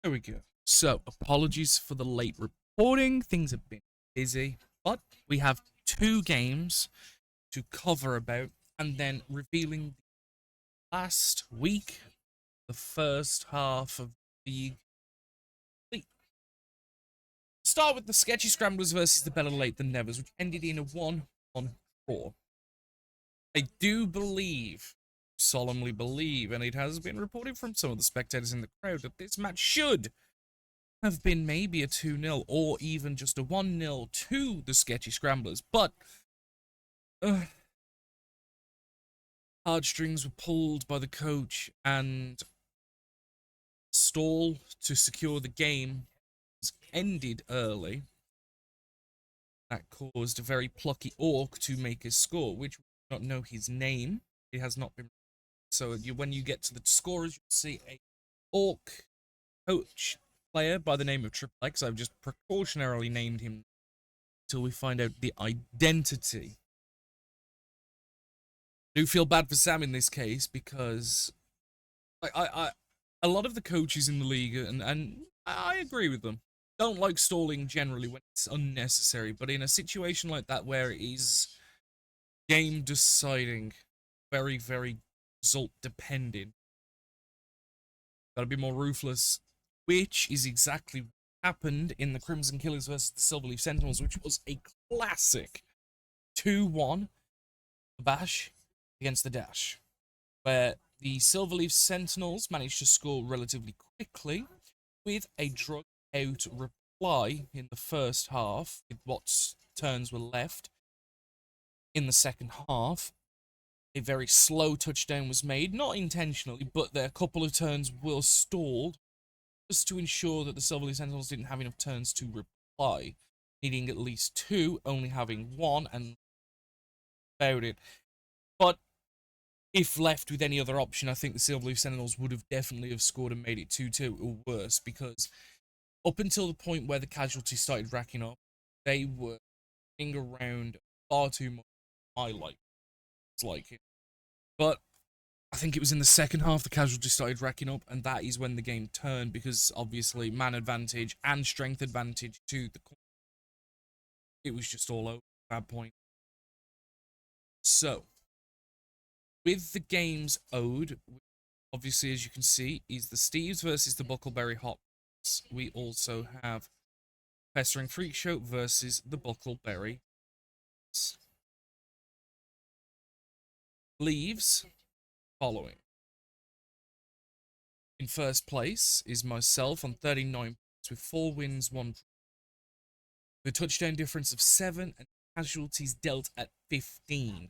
There we go. So, apologies for the late reporting. Things have been busy, but we have two games to cover about, and then revealing last week, the first half of the league. Start with the Sketchy Scramblers versus the Better Late Than Nevers, which ended in a 1-1 draw. I do believe, solemnly believe, and it has been reported from some of the spectators in the crowd, that this match should have been maybe a 2-0 or even just a 1-0 to the Sketchy Scramblers, but heartstrings were pulled by the coach and stall to secure the game was ended early. That caused a very plucky orc to make his score, which we do not know his name. It has not been. So when you get to the scorers, you'll see a orc coach player by the name of Triple X. I've just precautionarily named him until we find out the identity. I do feel bad for Sam in this case because a lot of the coaches in the league, and I agree with them, don't like stalling generally when it's unnecessary. But in a situation like that where it is game deciding, very, very result dependent, gotta be more ruthless, which is exactly what happened in the Crimson Killers versus the Silverleaf Sentinels, which was a classic 2-1 bash against the Dash, where the Silverleaf Sentinels managed to score relatively quickly with a drug out reply in the first half, with what turns were left. In the second half, a very slow touchdown was made, not intentionally, but a couple of turns were stalled just to ensure that the Silverleaf Sentinels didn't have enough turns to reply, needing at least two, only having one, and about it. But if left with any other option, I think the Silverleaf Sentinels would have definitely have scored and made it 2-2 or worse, because up until the point where the casualties started racking up, they were running around far too much. My life, it's like it. But I think it was in the second half the casualties started racking up, and that is when the game turned, because obviously man advantage and strength advantage to the corner. It was just all over at that point. So, with the games owed, obviously, as you can see, is the Steves versus the Buckleberry Hops. We also have Pestering Freak Show versus the Buckleberry Hops. Leaves following. In first place is myself on 39 points with 4 wins, 1 draw. With a touchdown difference of 7 and casualties dealt at 15.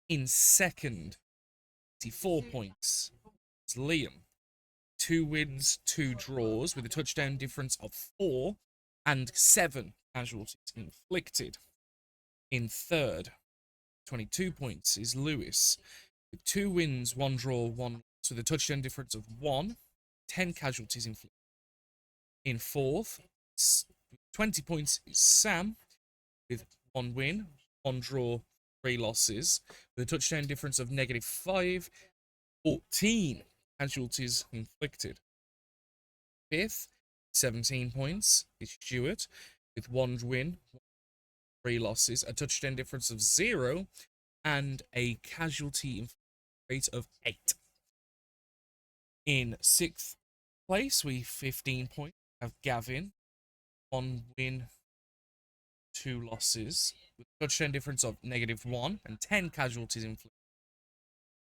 In second, 84 points, is Liam. 2 wins, 2 draws, with a touchdown difference of 4 and 7 casualties inflicted. In third, 22 points, is Lewis, with 2 wins, 1 draw, 1 loss, with a touchdown difference of 1, 10 casualties inflicted. In fourth, 20 points, is Sam, with 1 win, 1 draw, 3 losses, with a touchdown difference of -5, 14 casualties inflicted. Fifth, 17 points, is Stuart, with 1 win, 3 losses, a touchdown difference of 0, and a casualty rate of 8. In sixth place, we 15 points, have Gavin, 1 win, 2 losses, with a touchdown difference of -1 and 10 casualties inflicted.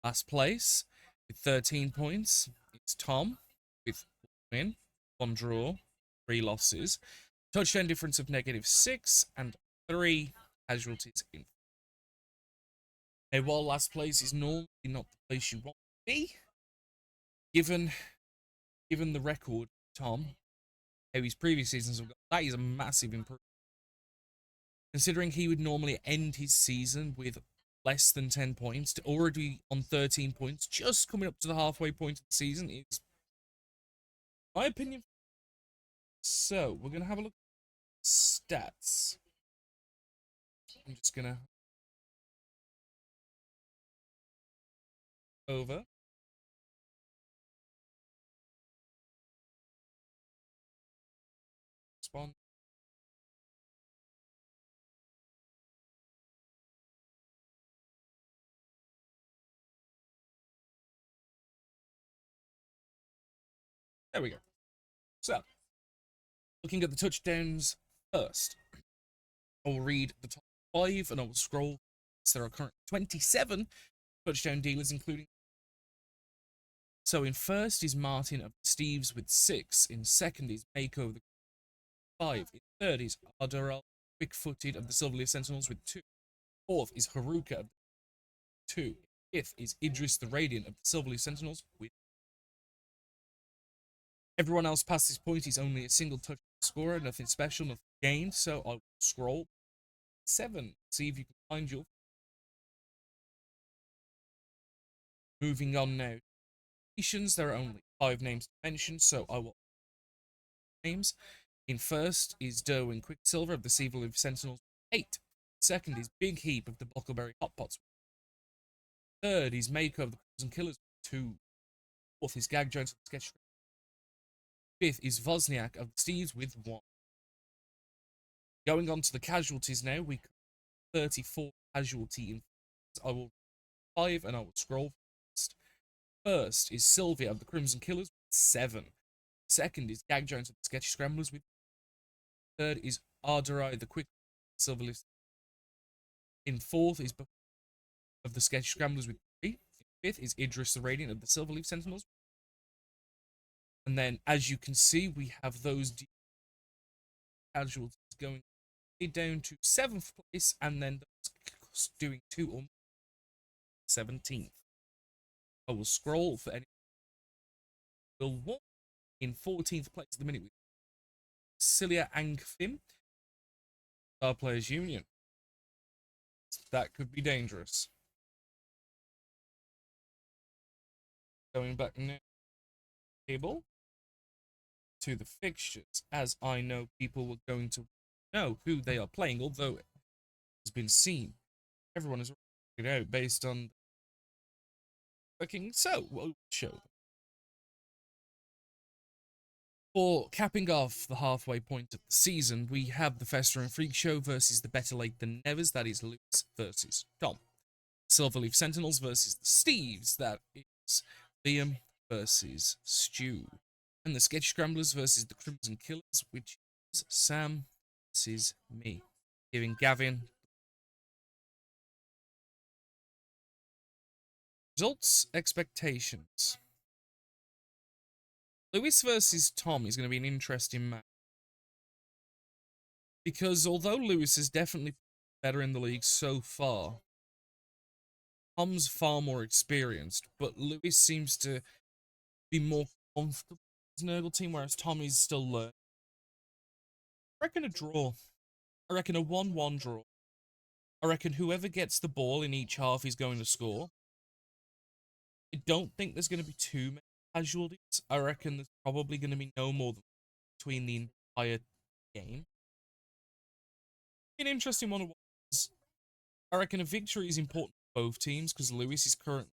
Last place, with 13 points, it's Tom, with 1 win, 1 draw, 3 losses, touchdown difference of -6 and 3 casualties inflicted. Now, while last place is normally not the place you want to be, given the record, Tom, how his previous seasons have gone, that is a massive improvement. Considering he would normally end his season with less than 10 points, to already on 13 points, just coming up to the halfway point of the season, is my opinion. So, we're going to have a look at stats. I'm just going to over. Spawn. There we go. So, looking at the touchdowns first, I'll read the top 5 and I will scroll. So there are currently 27 touchdown dealers, including. So in first is Martin of the Steves with 6. In second is Mako of the 5. In third is Ardaral, quick-footed of the Silverleaf Sentinels with 2. Fourth is Haruka of the 2. Fifth is Idris the Radiant of the Silverleaf Sentinels with. Everyone else past this point is only a single touchdown scorer, nothing special, nothing gained. So I will scroll 7. See if you can find your. Moving on now. There are only 5 names to mention, so I will names. In first is Derwin Quicksilver of the Silverleaf Sentinels with 8. Second is Big Heap of the Buckleberry Hot Pots. Third is Mako of the Crimson Killers with 2. Fourth is Gag Jones of the Sketch. Fifth is Wozniak of the Steves with 1. Going on to the casualties now, we 34 casualty in. I will 5 and I will scroll first. First is Sylvia of the Crimson Killers with 7. Second is Gag Jones of the Sketchy Scramblers with. Third is Arderai the Quick Silverleaf. In fourth is of the Sketchy Scramblers with 3. In fifth is Idris the Radiant of the Silverleaf Sentinels. And then, as you can see, we have those casualties going down to 7th place, and then those doing 2 or 17th. I will scroll for any. Will 1 in 14th place at the minute with Cilia Angfim, Star Players Union. That could be dangerous. Going back now table to the fixtures, as I know people were going to know who they are playing, although it has been seen. Everyone has worked it out based on working, so we'll show them. For capping off the halfway point of the season, we have the Fester and Freak Show versus the Better Late Than Nevers, that is Lewis versus Tom. Silverleaf Sentinels versus the Steves, that is Liam versus Stu. And the Sketch Scramblers versus the Crimson Killers, which is Sam versus me. Giving Gavin. Results, expectations. Lewis versus Tom is going to be an interesting match. Because although Lewis is definitely better in the league so far, Tom's far more experienced, but Lewis seems to be more comfortable as an Nurgle team, whereas Tom is still learning. I reckon a draw. I reckon a 1-1 draw. I reckon whoever gets the ball in each half is going to score. I don't think there's going to be too many casualties. I reckon there's probably going to be no more than between the entire game. An interesting one. I reckon a victory is important for both teams because Lewis is currently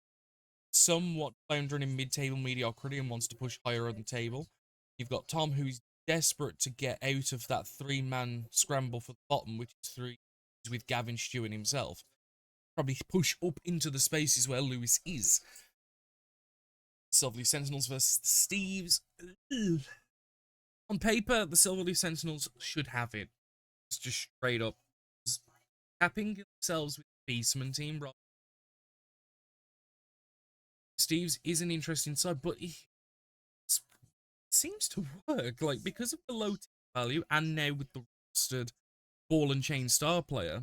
somewhat floundering in mid-table mediocrity and wants to push higher on the table. You've got Tom, who's desperate to get out of that 3-man scramble for the bottom, which is 3 with Gavin, Stu, and himself. Probably push up into the spaces where Lewis is. Silverleaf Sentinels versus the Steves. Ugh. On paper, the Silverleaf Sentinels should have it. It's just straight up capping themselves with the Beastman team. Right? Steves is an interesting side, but it seems to work. Like, because of the low team value, and now with the rostered ball and chain star player,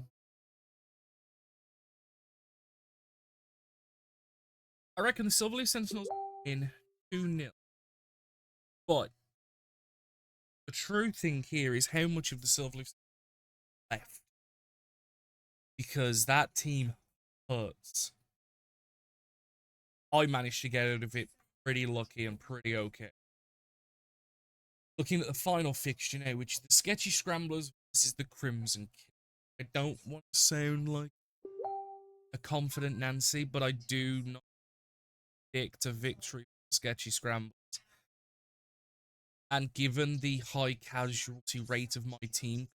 I reckon the Silverleaf Sentinels in 2-0. But the true thing here is how much of the Silverleaf left. Because that team hurts. I managed to get out of it pretty lucky and pretty okay. Looking at the final fixture now, which is the Sketchy Scramblers versus the Crimson Killers. I don't want to sound like a confident Nancy, but I do not predict a victory for Sketchy Scramblers. And given the high casualty rate of my team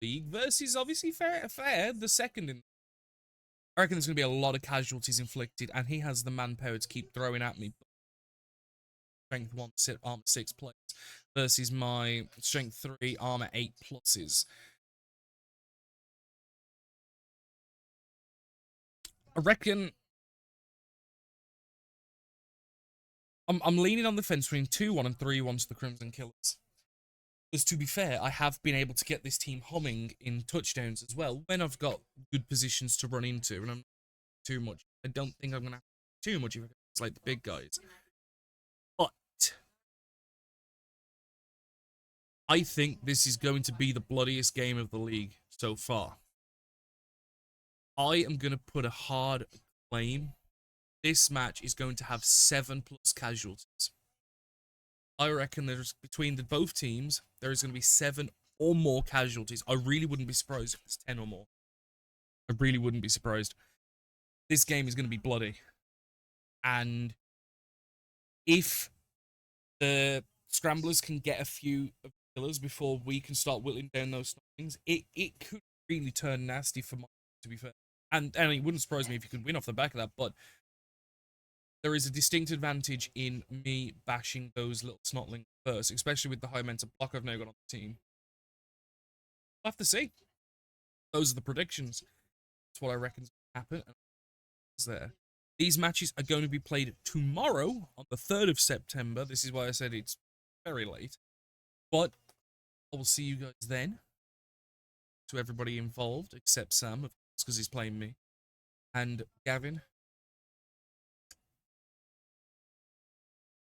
league versus obviously fair the second in, I reckon there's going to be a lot of casualties inflicted, and he has the manpower to keep throwing at me. Strength 1, armor 6 players versus my strength 3, armor 8 pluses. I reckon I'm leaning on the fence between 2-1 and 3-1 to the Crimson Killers. Because to be fair, I have been able to get this team humming in touchdowns as well when I've got good positions to run into, and I'm not too much. I don't think I'm gonna have too much if it's like the big guys. But I think this is going to be the bloodiest game of the league so far. I am gonna put a hard claim. This match is going to have 7+ casualties. I reckon there's between both teams, there is going to be 7 or more casualties. I really wouldn't be surprised if it's 10 or more. I really wouldn't be surprised. This game is going to be bloody. And if the Scramblers can get a few of the killers before we can start whittling down those things, it could really turn nasty for my, to be fair. And it wouldn't surprise me if you could win off the back of that, but there is a distinct advantage in me bashing those little snotlings first, especially with the high mental block I've now got on the team. We'll have to see. Those are the predictions. That's what I reckon's going to happen. There. These matches are going to be played tomorrow on the 3rd of September. This is why I said it's very late. But I will see you guys then. To everybody involved, except Sam, of course, because he's playing me. And Gavin,